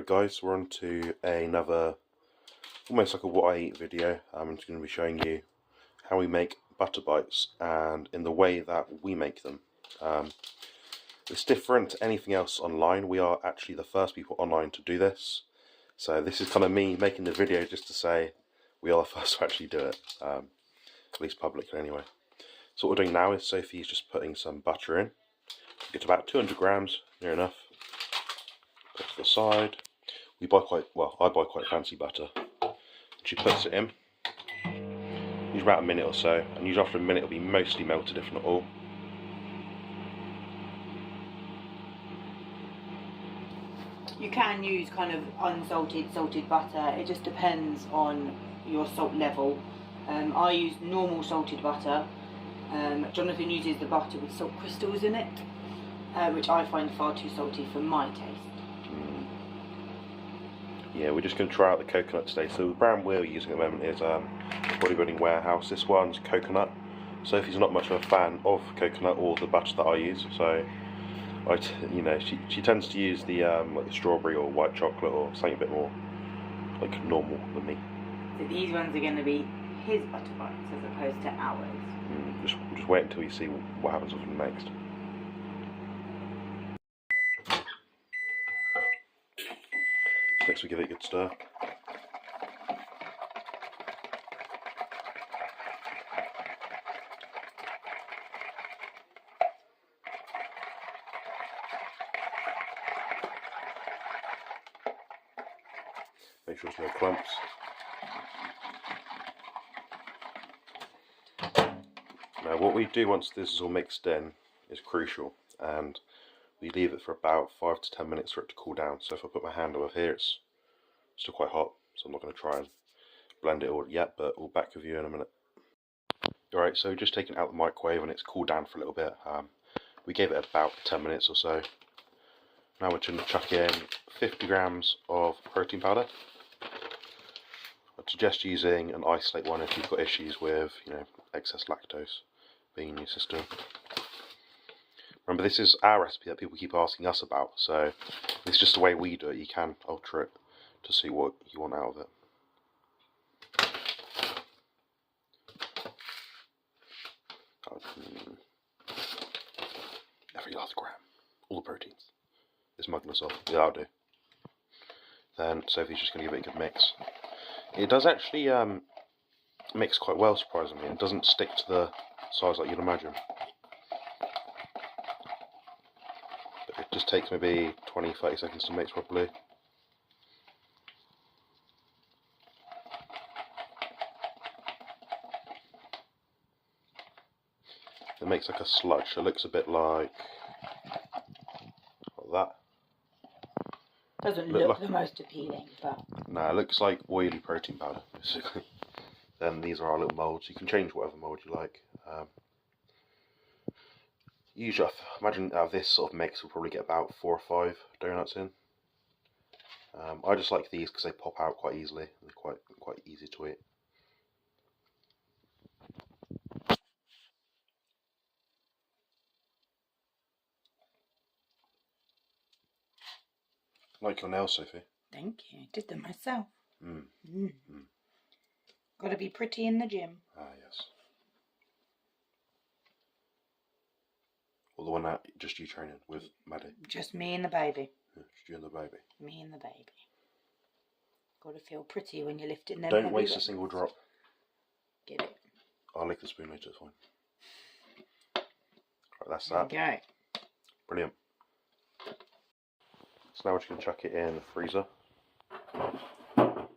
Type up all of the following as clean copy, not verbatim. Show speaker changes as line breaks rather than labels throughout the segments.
Right guys, we're on to another, almost like a what I eat video. I'm just going to be showing you how we make butter bites and in the way that we make them. It's different to anything else online. We are actually the first people online to do this. So this is kind of me making the video just to say we are the first to actually do it, at least publicly anyway. So what we're doing now is Sophie's just putting some butter in. It's about 200 grams, near enough. Put to the side. We buy quite, well, I buy quite fancy butter. She puts it in. Usually about a minute or so, and usually after a minute it'll be mostly melted, if not all.
You can use kind of unsalted, salted butter. It just depends on your salt level. I use normal salted butter. Jonathan uses the butter with salt crystals in it, which I find far too salty for my taste.
Yeah, we're just going to try out the coconut today. So the brand we're using at the moment is Bodybuilding Warehouse. This one's coconut. Sophie's not much of a fan of coconut or the butter that I use, so she tends to use the like the strawberry or white chocolate or something a bit more like normal than me.
So these ones are going to be his butter bites as opposed to ours.
Just wait until you see what happens with them next. Next we give it a good stir. Make sure there's no clumps. Now what we do once this is all mixed in is crucial, and we leave it for about 5 to 10 minutes for it to cool down. So if I put my hand over here, it's still quite hot, so I'm not going to try and blend it all yet, but we'll back with you in a minute. Alright, so just taken it out of the microwave and it's cooled down for a little bit. We gave it about 10 minutes or so. Now we're going to chuck in 50 grams of protein powder. I'd suggest using an isolate one if you've got issues with, excess lactose being in your system. Remember, this is our recipe that people keep asking us about, so it's just the way we do it. You can alter it to see what you want out of it. Every last gram, all the proteins. It's mugging us off. Yeah, that'll do. Then Sophie's just going to give it a good mix. It does actually mix quite well, surprisingly. It doesn't stick to the size like you'd imagine. But it just takes maybe 20-30 seconds to mix properly. It makes like a sludge. It looks a bit like that.
Doesn't look the most appealing, but
no, it looks like oily protein powder, basically. Then these are our little moulds. You can change whatever mould you like. Usually, I imagine out of this sort of mix, we'll probably get about 4 or 5 donuts in. I just like these because they pop out quite easily. They're quite easy to eat. Like your nails, Sophie.
Thank you. I did them myself. Got to be pretty in the gym.
Ah, yes. Or the one that just you training with Maddie?
Just me and the baby.
Yeah, just you and the baby.
Me and the baby. Got to feel pretty when you're lifting them.
Don't waste a single drop.
Get it.
I'll lick the spoon later, it's fine. Right, that's that.
Okay.
Brilliant. So now we're just going to chuck it in the freezer. Got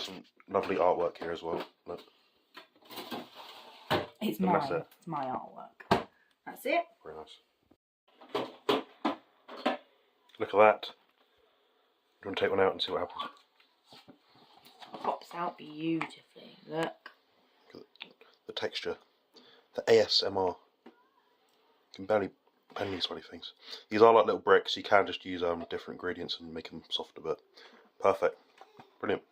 some lovely artwork here as well. Look.
It's mine. That's it. It's my artwork. That's it.
Very nice. Look at that. Do you want to take one out and see what happens?
Pops out beautifully. Look.
Look at the texture. The ASMR. You can barely pen these funny things. These are like little bricks. You can just use different ingredients and make them softer, but perfect. Brilliant.